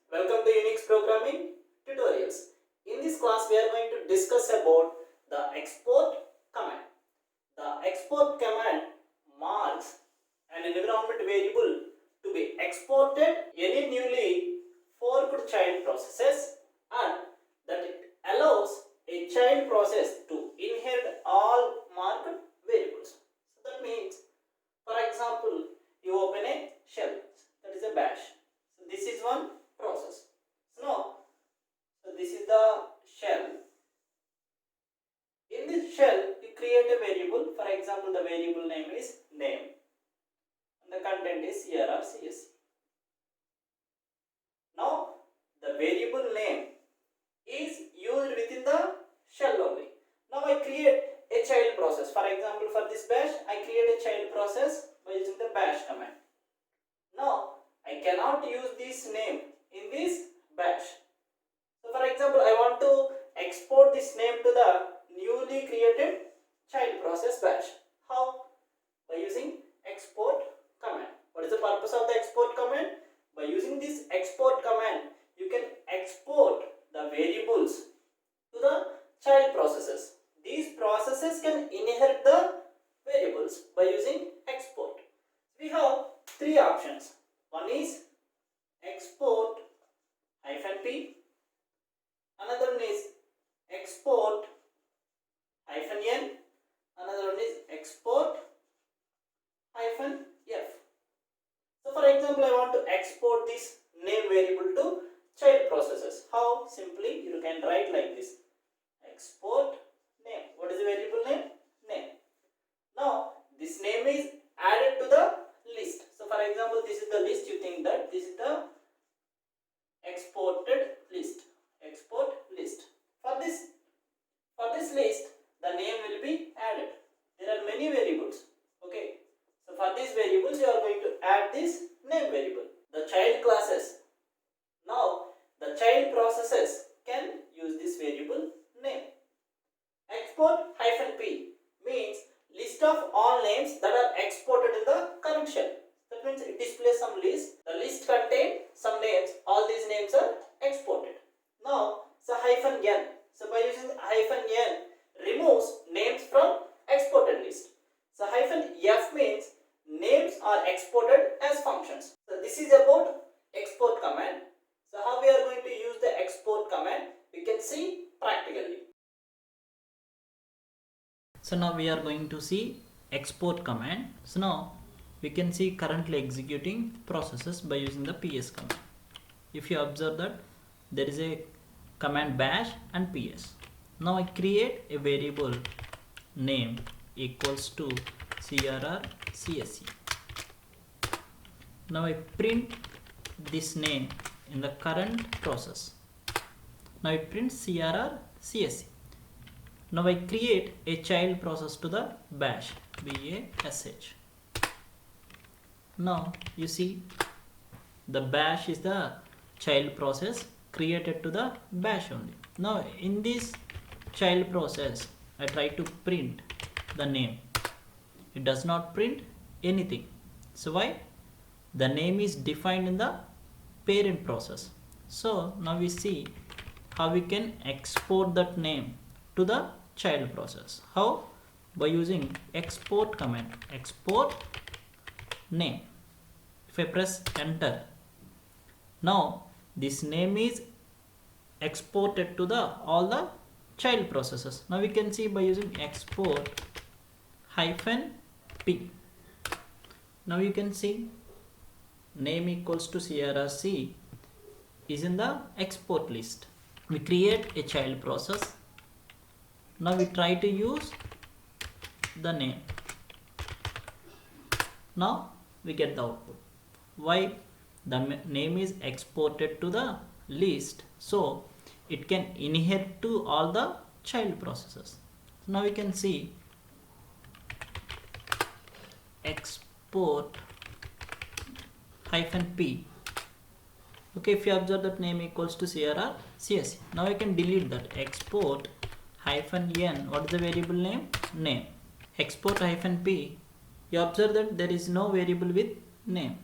Welcome to Unix programming tutorials. In this class we are going to discuss about the export command. The export command marks an environment variable to be exported any newly forked child processes and that it allows a child process to inherit all marked variables. So that means, for example, you open a shell, that is a bash. So this is one process. So this is the shell. In this shell you create a variable. For example, the variable name is name and the content is CRRCSC. Now the variable name is used within the shell only. Now I create a child process. For example, for this bash I create a child process by using the bash command. Now I cannot use this name in this bash. So for example, I want to export this name to the newly created child process bash. How? By using export command. What is the purpose of the export command? By using this export command, you can export the variables to the child processes. These processes can inherit the variables by using export. We have three options. One is export -p, another one is export -n, another one is export -f. So for example, I want to export this name variable to child processes. How? Simply you can write like this: export name. What is the variable name? Name. Now this name is added to the list. So for example, this is the list. You think that this is the exported list. Export list. For this list, the name will be added. There are many variables. Okay. So for these variables, you are going to add this name variable. The child classes. Now the child processes can use this variable name. Export -p means list of all names that are exported in the current shell. That means it displays some list. The list contains some names. All these names are exported. Now, so -n. So by using -n, removes names from exported list. So -f means names are exported as functions. So this is about export command. So how we are going to use the export command, we can see practically. So now we are going to see export command. So now we can see currently executing processes by using the ps command. If you observe that there is a command bash and ps. Now I create a variable name equals to CRRCSC. Now I print this name in the current process. Now it prints CRRCSC. Now I create a child process to the bash bash. Now you see the bash is the child process created to the bash only. Now in this child process I try to print the name. It does not print anything. So why? The name is defined in the parent process. So now we see how we can export that name to the child process. How? By using export command. Export name. If I press enter, now this name is exported to the all the child processes. Now we can see by using export -p. Now you can see name equals to CRRC is in the export list. We create a child process. Now we try to use the name. Now we get the output. Why? The name is exported to the list, so it can inherit to all the child processes. So now we can see export -p. Okay, if you observe that name equals to CRRCSC. Now I can delete that. Export -n. What is the variable name? Name. Export -p. You observe that there is no variable with name.